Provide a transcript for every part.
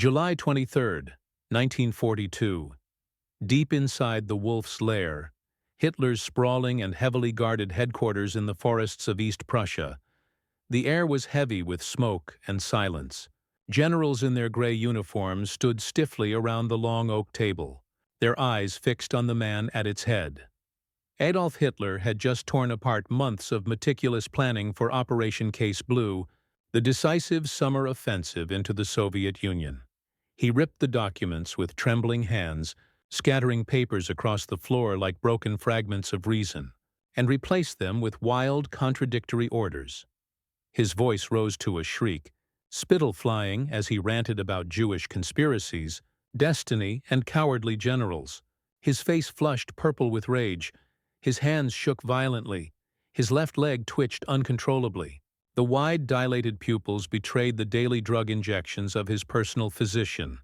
July 23, 1942. Deep inside the Wolf's Lair, Hitler's sprawling and heavily guarded headquarters in the forests of East Prussia, the air was heavy with smoke and silence. Generals in their gray uniforms stood stiffly around the long oak table, their eyes fixed on the man at its head. Adolf Hitler had just torn apart months of meticulous planning for Operation Case Blue, the decisive summer offensive into the Soviet Union. He ripped the documents with trembling hands, scattering papers across the floor like broken fragments of reason, and replaced them with wild, contradictory orders. His voice rose to a shriek, spittle flying as he ranted about Jewish conspiracies, destiny, and cowardly generals. His face flushed purple with rage. His hands shook violently. His left leg twitched uncontrollably. The wide, dilated pupils betrayed the daily drug injections of his personal physician.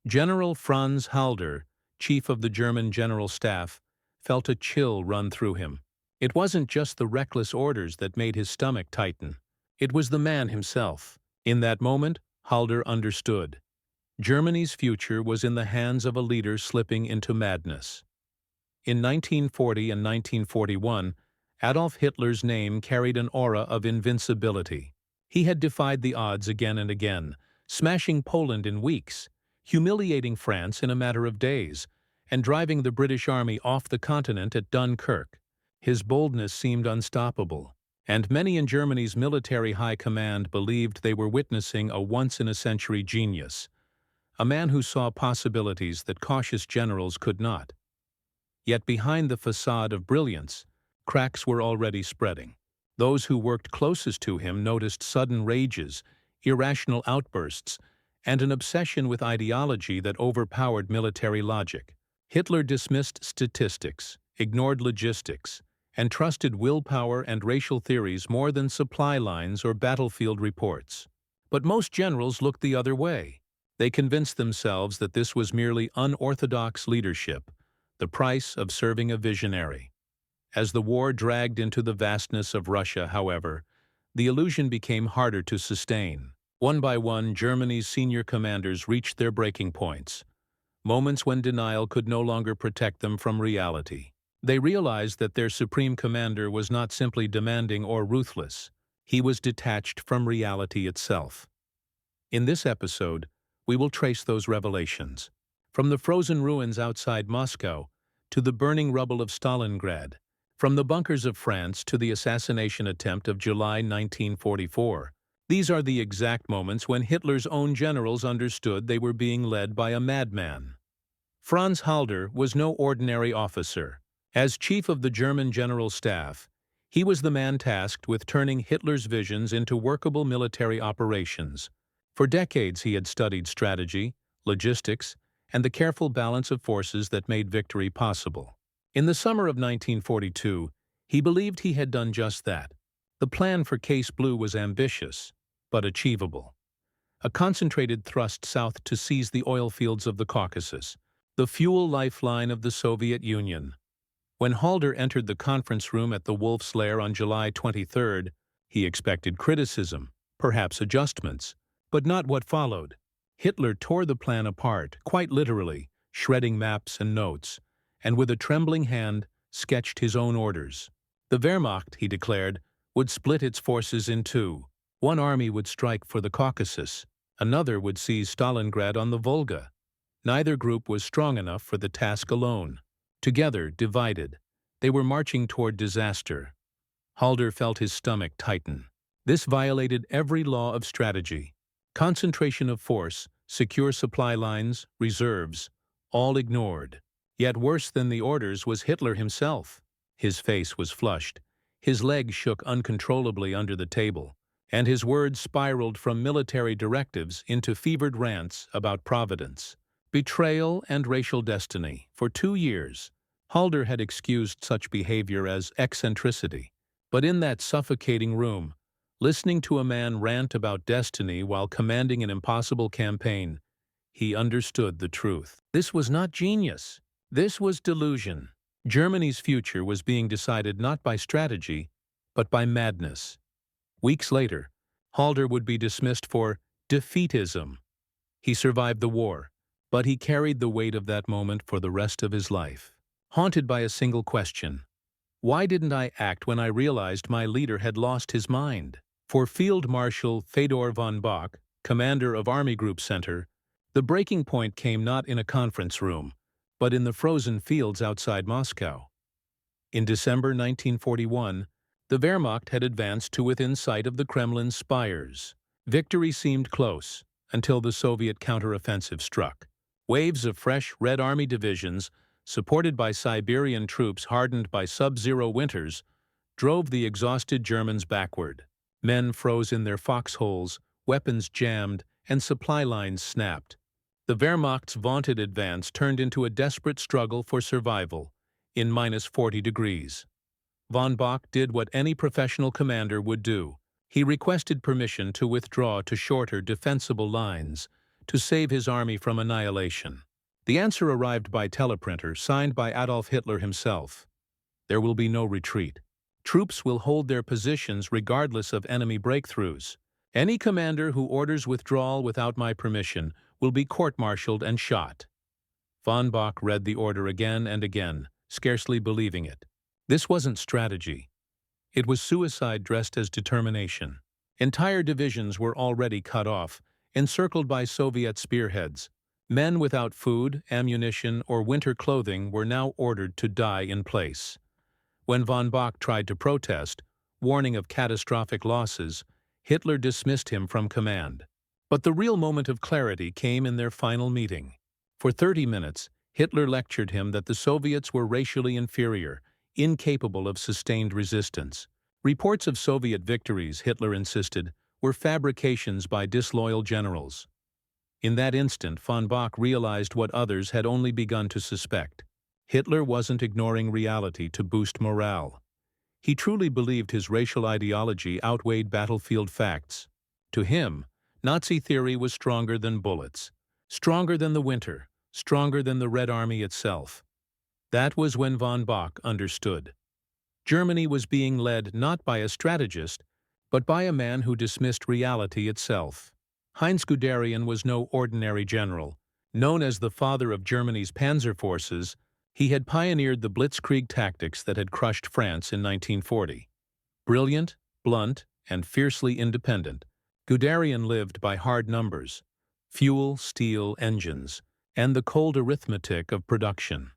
General Franz Halder, chief of the German General Staff, felt a chill run through him. It wasn't just the reckless orders that made his stomach tighten. It was the man himself. In that moment, Halder understood. Germany's future was in the hands of a leader slipping into madness. In 1940 and 1941, Adolf Hitler's name carried an aura of invincibility. He had defied the odds again and again, smashing Poland in weeks, humiliating France in a matter of days, and driving the British Army off the continent at Dunkirk. His boldness seemed unstoppable, and many in Germany's military high command believed they were witnessing a once-in-a-century genius, a man who saw possibilities that cautious generals could not. Yet behind the facade of brilliance, cracks were already spreading. Those who worked closest to him noticed sudden rages, irrational outbursts, and an obsession with ideology that overpowered military logic. Hitler dismissed statistics, ignored logistics, and trusted willpower and racial theories more than supply lines or battlefield reports. But most generals looked the other way. They convinced themselves that this was merely unorthodox leadership, the price of serving a visionary. As the war dragged into the vastness of Russia, however, the illusion became harder to sustain. One by one, Germany's senior commanders reached their breaking points, moments when denial could no longer protect them from reality. They realized that their supreme commander was not simply demanding or ruthless. He was detached from reality itself. In this episode, we will trace those revelations, from the frozen ruins outside Moscow to the burning rubble of Stalingrad, from the bunkers of France to the assassination attempt of July 1944. These are the exact moments when Hitler's own generals understood they were being led by a madman. Franz Halder was no ordinary officer. As chief of the German General Staff, he was the man tasked with turning Hitler's visions into workable military operations. For decades he had studied strategy, logistics, and the careful balance of forces that made victory possible. In the summer of 1942, he believed he had done just that. The plan for Case Blue was ambitious, but achievable. A concentrated thrust south to seize the oil fields of the Caucasus, the fuel lifeline of the Soviet Union. When Halder entered the conference room at the Wolf's Lair on July 23rd, he expected criticism, perhaps adjustments, but not what followed. Hitler tore the plan apart, quite literally, shredding maps and notes, and with a trembling hand sketched his own orders. The Wehrmacht, he declared, would split its forces in two. One army would strike for the Caucasus, another would seize Stalingrad on the Volga. Neither group was strong enough for the task alone. Together, divided, they were marching toward disaster. Halder felt his stomach tighten. This violated every law of strategy. Concentration of force, secure supply lines, reserves, all ignored. Yet worse than the orders was Hitler himself. His face was flushed, his legs shook uncontrollably under the table, and his words spiraled from military directives into fevered rants about providence, betrayal, and racial destiny. For 2 years, Halder had excused such behavior as eccentricity. But in that suffocating room, listening to a man rant about destiny while commanding an impossible campaign, he understood the truth. This was not genius. This was delusion. Germany's future was being decided not by strategy, but by madness. Weeks later, Halder would be dismissed for defeatism. He survived the war, but he carried the weight of that moment for the rest of his life. Haunted by a single question: why didn't I act when I realized my leader had lost his mind? For Field Marshal Fedor von Bock, commander of Army Group Center, the breaking point came not in a conference room, but in the frozen fields outside Moscow. In December 1941, the Wehrmacht had advanced to within sight of the Kremlin's spires. Victory seemed close, until the Soviet counteroffensive struck. Waves of fresh Red Army divisions, supported by Siberian troops hardened by sub-zero winters, drove the exhausted Germans backward. Men froze in their foxholes, weapons jammed, and supply lines snapped. The Wehrmacht's vaunted advance turned into a desperate struggle for survival, in -40 degrees. Von Bock did what any professional commander would do. He requested permission to withdraw to shorter, defensible lines, to save his army from annihilation. The answer arrived by teleprinter, signed by Adolf Hitler himself. There will be no retreat. Troops will hold their positions regardless of enemy breakthroughs. Any commander who orders withdrawal without my permission will be court-martialed and shot. Von Bock read the order again and again, scarcely believing it. This wasn't strategy. It was suicide dressed as determination. Entire divisions were already cut off, encircled by Soviet spearheads. Men without food, ammunition, or winter clothing were now ordered to die in place. When von Bock tried to protest, warning of catastrophic losses, Hitler dismissed him from command. But the real moment of clarity came in their final meeting. For 30 minutes, Hitler lectured him that the Soviets were racially inferior, incapable of sustained resistance. Reports of Soviet victories, Hitler insisted, were fabrications by disloyal generals. In that instant, von Bock realized what others had only begun to suspect. Hitler wasn't ignoring reality to boost morale. He truly believed his racial ideology outweighed battlefield facts. To him, Nazi theory was stronger than bullets, stronger than the winter, stronger than the Red Army itself. That was when von Bock understood. Germany was being led not by a strategist, but by a man who dismissed reality itself. Heinz Guderian was no ordinary general. Known as the father of Germany's panzer forces, he had pioneered the blitzkrieg tactics that had crushed France in 1940. Brilliant, blunt, and fiercely independent, Guderian lived by hard numbers: fuel, steel, engines, and the cold arithmetic of production.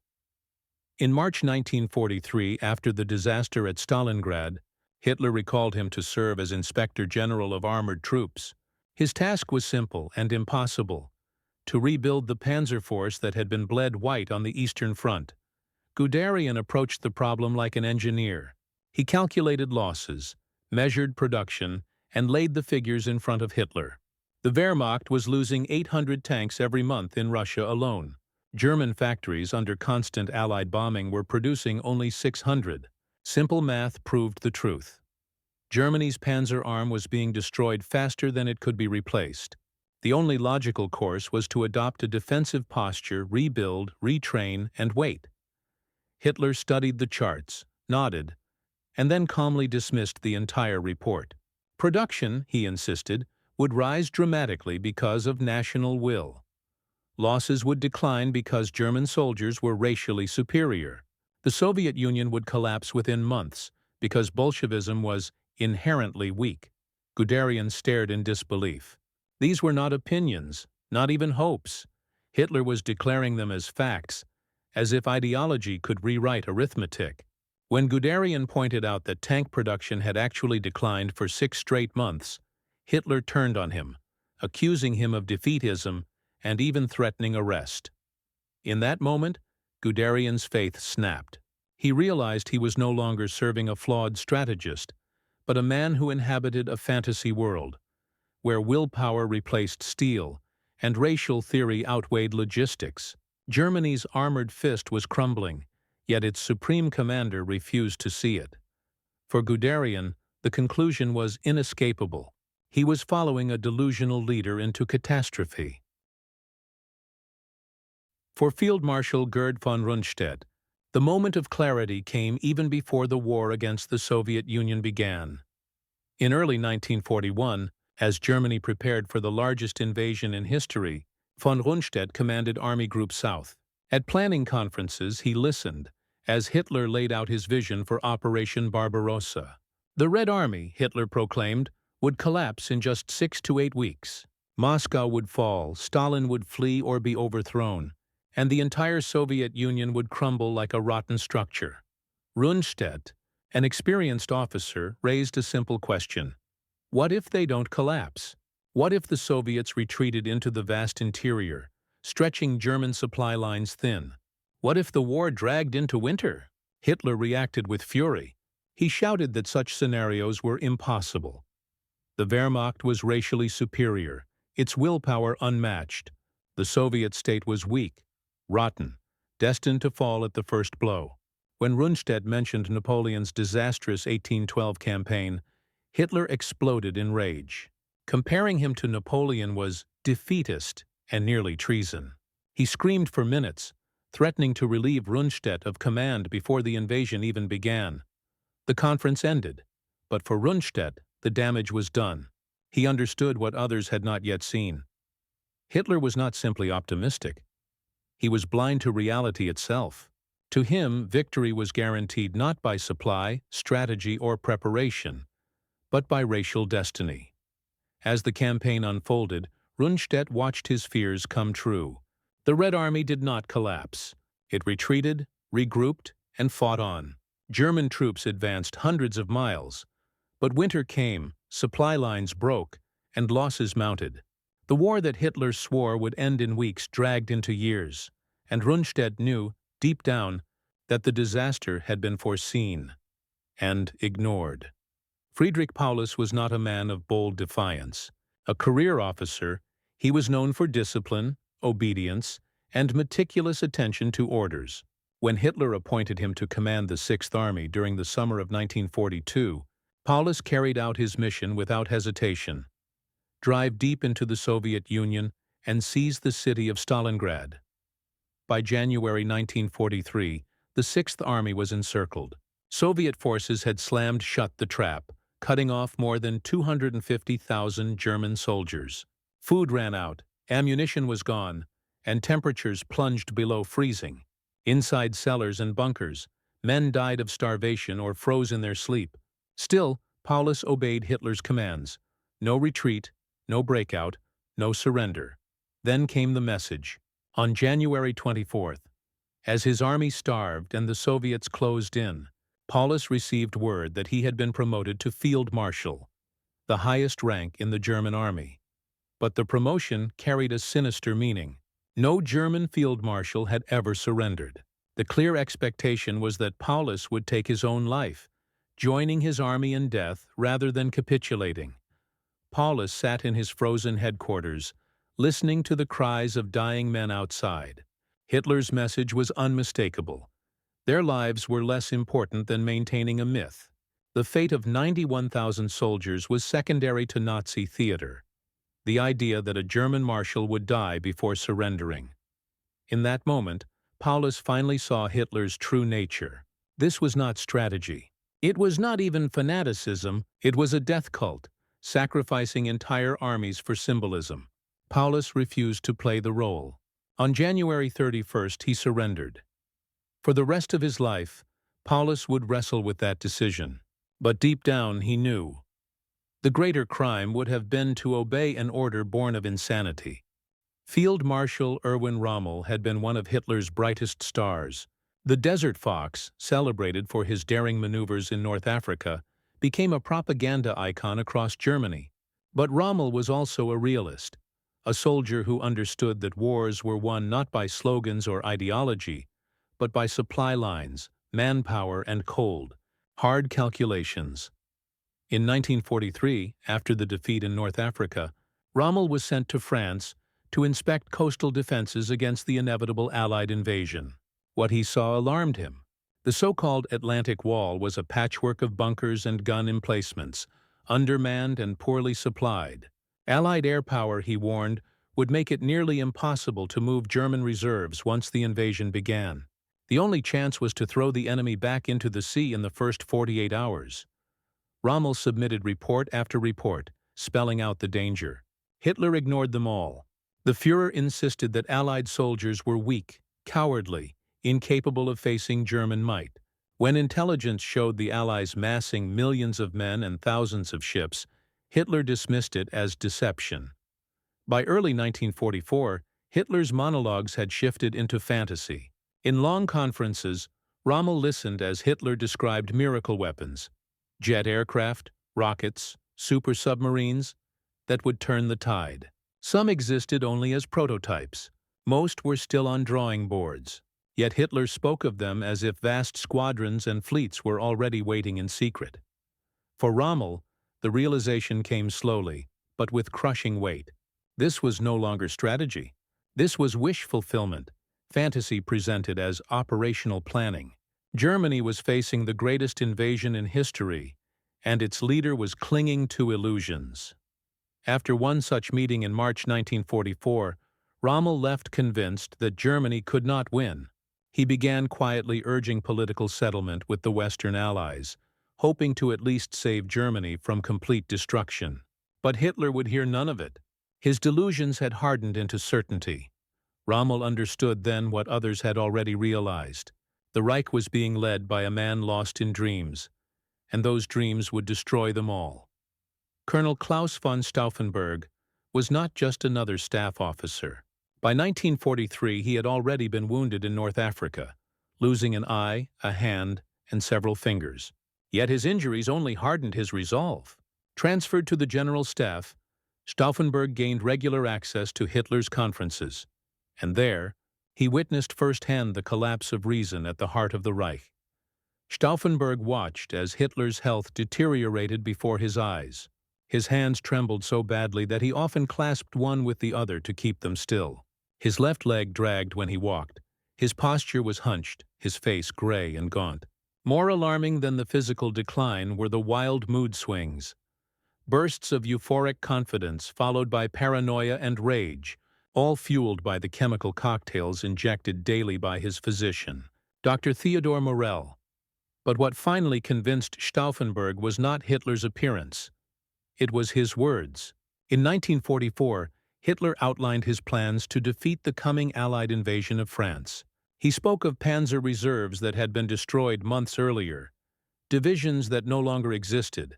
In March 1943, after the disaster at Stalingrad, Hitler recalled him to serve as Inspector General of Armored Troops. His task was simple and impossible: to rebuild the panzer force that had been bled white on the Eastern Front. Guderian approached the problem like an engineer. He calculated losses, measured production, and laid the figures in front of Hitler. The Wehrmacht was losing 800 tanks every month in Russia alone. German factories under constant Allied bombing were producing only 600. Simple math proved the truth. Germany's panzer arm was being destroyed faster than it could be replaced. The only logical course was to adopt a defensive posture, rebuild, retrain, and wait. Hitler studied the charts, nodded, and then calmly dismissed the entire report. Production, he insisted, would rise dramatically because of national will. Losses would decline because German soldiers were racially superior. The Soviet Union would collapse within months because Bolshevism was inherently weak. Guderian stared in disbelief. These were not opinions, not even hopes. Hitler was declaring them as facts, as if ideology could rewrite arithmetic. When Guderian pointed out that tank production had actually declined for 6 straight months, Hitler turned on him, accusing him of defeatism and even threatening arrest. In that moment, Guderian's faith snapped. He realized he was no longer serving a flawed strategist, but a man who inhabited a fantasy world, where willpower replaced steel and racial theory outweighed logistics. Germany's armored fist was crumbling, yet its supreme commander refused to see it. For Guderian, the conclusion was inescapable. He was following a delusional leader into catastrophe. For Field Marshal Gerd von Runstedt, the moment of clarity came even before the war against the Soviet Union began. In early 1941, as Germany prepared for the largest invasion in history, Von Runstedt commanded Army Group South. At planning conferences, he listened as Hitler laid out his vision for Operation Barbarossa. The Red Army, Hitler proclaimed, would collapse in just 6 to 8 weeks. Moscow would fall, Stalin would flee or be overthrown, and the entire Soviet Union would crumble like a rotten structure. Runstedt, an experienced officer, raised a simple question. What if they don't collapse? What if the Soviets retreated into the vast interior, stretching German supply lines thin? What if the war dragged into winter? Hitler reacted with fury. He shouted that such scenarios were impossible. The Wehrmacht was racially superior, its willpower unmatched. The Soviet state was weak, rotten, destined to fall at the first blow. When Runstedt mentioned Napoleon's disastrous 1812 campaign, Hitler exploded in rage. Comparing him to Napoleon was defeatist and nearly treason. He screamed for minutes, threatening to relieve Runstedt of command before the invasion even began. The conference ended, but for Runstedt, the damage was done. He understood what others had not yet seen. Hitler was not simply optimistic. He was blind to reality itself. To him, victory was guaranteed not by supply, strategy, or preparation, but by racial destiny. As the campaign unfolded, Runstedt watched his fears come true. The Red Army did not collapse. It retreated, regrouped, and fought on. German troops advanced hundreds of miles. But winter came, supply lines broke, and losses mounted. The war that Hitler swore would end in weeks dragged into years, and Runstedt knew, deep down, that the disaster had been foreseen and ignored. Friedrich Paulus was not a man of bold defiance. A career officer, he was known for discipline, obedience, and meticulous attention to orders. When Hitler appointed him to command the Sixth Army during the summer of 1942, Paulus carried out his mission without hesitation. Drive deep into the Soviet Union and seize the city of Stalingrad. By January 1943, the Sixth Army was encircled. Soviet forces had slammed shut the trap, cutting off more than 250,000 German soldiers. Food ran out, ammunition was gone, and temperatures plunged below freezing. Inside cellars and bunkers, men died of starvation or froze in their sleep. Still, Paulus obeyed Hitler's commands. No retreat, no breakout, no surrender. Then came the message. On January 24th, as his army starved and the Soviets closed in, Paulus received word that he had been promoted to Field Marshal, the highest rank in the German army. But the promotion carried a sinister meaning. No German field marshal had ever surrendered. The clear expectation was that Paulus would take his own life, joining his army in death rather than capitulating. Paulus sat in his frozen headquarters, listening to the cries of dying men outside. Hitler's message was unmistakable. Their lives were less important than maintaining a myth. The fate of 91,000 soldiers was secondary to Nazi theater. The idea that a German marshal would die before surrendering. In that moment, Paulus finally saw Hitler's true nature. This was not strategy. It was not even fanaticism, it was a death cult, sacrificing entire armies for symbolism. Paulus refused to play the role. On January 31st, he surrendered. For the rest of his life, Paulus would wrestle with that decision. But deep down, he knew. The greater crime would have been to obey an order born of insanity. Field Marshal Erwin Rommel had been one of Hitler's brightest stars. The Desert Fox, celebrated for his daring maneuvers in North Africa, became a propaganda icon across Germany. But Rommel was also a realist, a soldier who understood that wars were won not by slogans or ideology, but by supply lines, manpower, and cold, hard calculations. In 1943, after the defeat in North Africa, Rommel was sent to France to inspect coastal defenses against the inevitable Allied invasion. What he saw alarmed him. The so-called Atlantic Wall was a patchwork of bunkers and gun emplacements, undermanned and poorly supplied. Allied air power, he warned, would make it nearly impossible to move German reserves once the invasion began. The only chance was to throw the enemy back into the sea in the first 48 hours. Rommel submitted report after report, spelling out the danger. Hitler ignored them all. The Führer insisted that Allied soldiers were weak, cowardly, incapable of facing German might. When intelligence showed the Allies massing millions of men and thousands of ships, Hitler dismissed it as deception. By early 1944, Hitler's monologues had shifted into fantasy. In long conferences, Rommel listened as Hitler described miracle weapons, jet aircraft, rockets, super submarines, that would turn the tide. Some existed only as prototypes. Most were still on drawing boards. Yet Hitler spoke of them as if vast squadrons and fleets were already waiting in secret. For Rommel, the realization came slowly, but with crushing weight. This was no longer strategy. This was wish fulfillment, fantasy presented as operational planning. Germany was facing the greatest invasion in history, and its leader was clinging to illusions. After one such meeting in March 1944, Rommel left convinced that Germany could not win. He began quietly urging political settlement with the Western Allies, hoping to at least save Germany from complete destruction. But Hitler would hear none of it. His delusions had hardened into certainty. Rommel understood then what others had already realized. The Reich was being led by a man lost in dreams, and those dreams would destroy them all. Colonel Klaus von Stauffenberg was not just another staff officer. By 1943, he had already been wounded in North Africa, losing an eye, a hand, and several fingers. Yet his injuries only hardened his resolve. Transferred to the General Staff, Stauffenberg gained regular access to Hitler's conferences, and there, he witnessed firsthand the collapse of reason at the heart of the Reich. Stauffenberg watched as Hitler's health deteriorated before his eyes. His hands trembled so badly that he often clasped one with the other to keep them still. His left leg dragged when he walked. His posture was hunched, his face gray and gaunt. More alarming than the physical decline were the wild mood swings. Bursts of euphoric confidence followed by paranoia and rage, all fueled by the chemical cocktails injected daily by his physician, Dr. Theodor Morell. But what finally convinced Stauffenberg was not Hitler's appearance. It was his words. In 1944, Hitler outlined his plans to defeat the coming Allied invasion of France. He spoke of panzer reserves that had been destroyed months earlier, divisions that no longer existed,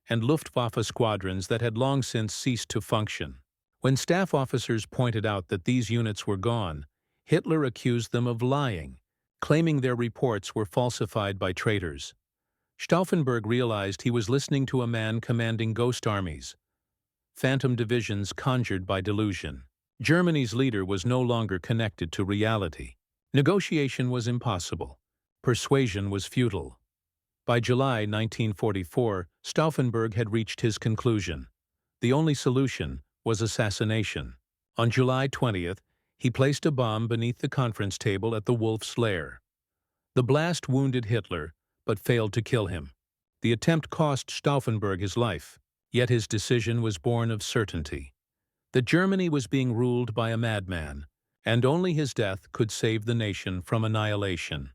and Luftwaffe squadrons that had long since ceased to function. When staff officers pointed out that these units were gone, Hitler accused them of lying, claiming their reports were falsified by traitors. Stauffenberg realized he was listening to a man commanding ghost armies, phantom divisions conjured by delusion. Germany's leader was no longer connected to reality. Negotiation was impossible. Persuasion was futile. By July 1944, Stauffenberg had reached his conclusion. The only solution was assassination. On July 20th, he placed a bomb beneath the conference table at the Wolf's Lair. The blast wounded Hitler, but failed to kill him. The attempt cost Stauffenberg his life, yet his decision was born of certainty. That Germany was being ruled by a madman, and only his death could save the nation from annihilation.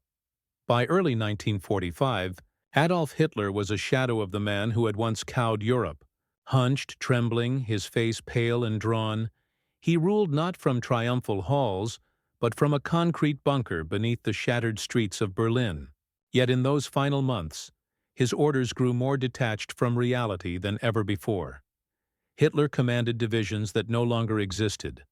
By early 1945, Adolf Hitler was a shadow of the man who had once cowed Europe. Hunched, trembling, his face pale and drawn, he ruled not from triumphal halls, but from a concrete bunker beneath the shattered streets of Berlin. Yet in those final months, his orders grew more detached from reality than ever before. Hitler commanded divisions that no longer existed,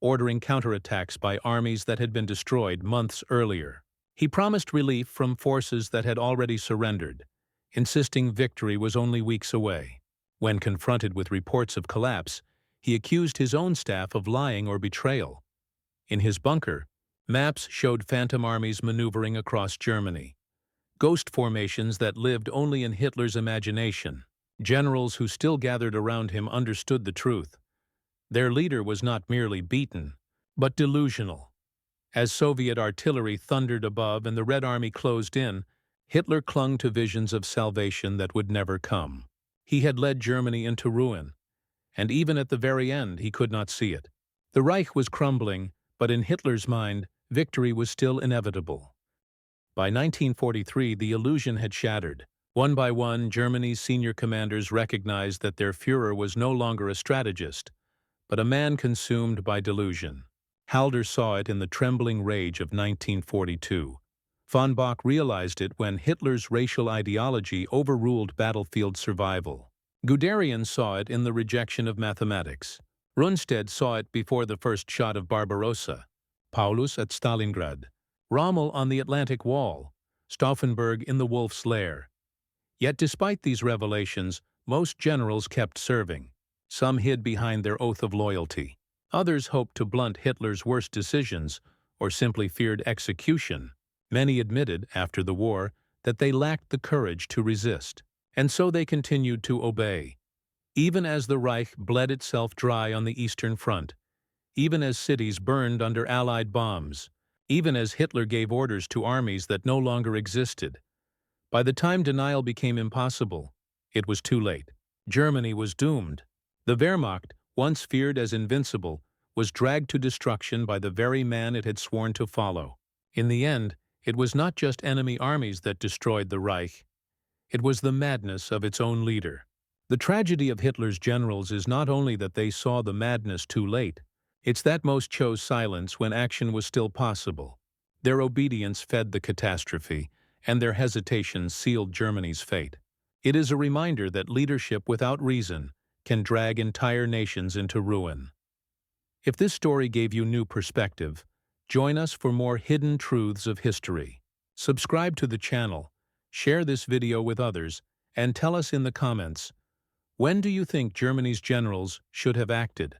ordering counterattacks by armies that had been destroyed months earlier. He promised relief from forces that had already surrendered, insisting victory was only weeks away. When confronted with reports of collapse, he accused his own staff of lying or betrayal. In his bunker, maps showed phantom armies maneuvering across Germany, ghost formations that lived only in Hitler's imagination. Generals who still gathered around him understood the truth. Their leader was not merely beaten, but delusional. As Soviet artillery thundered above and the Red Army closed in, Hitler clung to visions of salvation that would never come. He had led Germany into ruin, and even at the very end he could not see it. The Reich was crumbling, but in Hitler's mind, victory was still inevitable. By 1943, the illusion had shattered. One by one, Germany's senior commanders recognized that their Führer was no longer a strategist, but a man consumed by delusion. Halder saw it in the trembling rage of 1942. Von Bock realized it when Hitler's racial ideology overruled battlefield survival. Guderian saw it in the rejection of mathematics. Runstedt saw it before the first shot of Barbarossa. Paulus at Stalingrad. Rommel on the Atlantic Wall. Stauffenberg in the Wolf's Lair. Yet despite these revelations, most generals kept serving. Some hid behind their oath of loyalty. Others hoped to blunt Hitler's worst decisions or simply feared execution. Many admitted, after the war, that they lacked the courage to resist. And so they continued to obey. Even as the Reich bled itself dry on the Eastern Front, even as cities burned under Allied bombs, even as Hitler gave orders to armies that no longer existed. By the time denial became impossible, it was too late. Germany was doomed. The Wehrmacht, once feared as invincible, was dragged to destruction by the very man it had sworn to follow. In the end, it was not just enemy armies that destroyed the Reich. It was the madness of its own leader. The tragedy of Hitler's generals is not only that they saw the madness too late, it's that most chose silence when action was still possible. Their obedience fed the catastrophe, and their hesitation sealed Germany's fate. It is a reminder that leadership without reason can drag entire nations into ruin. If this story gave you new perspective, join us for more hidden truths of history. Subscribe to the channel, share this video with others, and tell us in the comments, when do you think Germany's generals should have acted?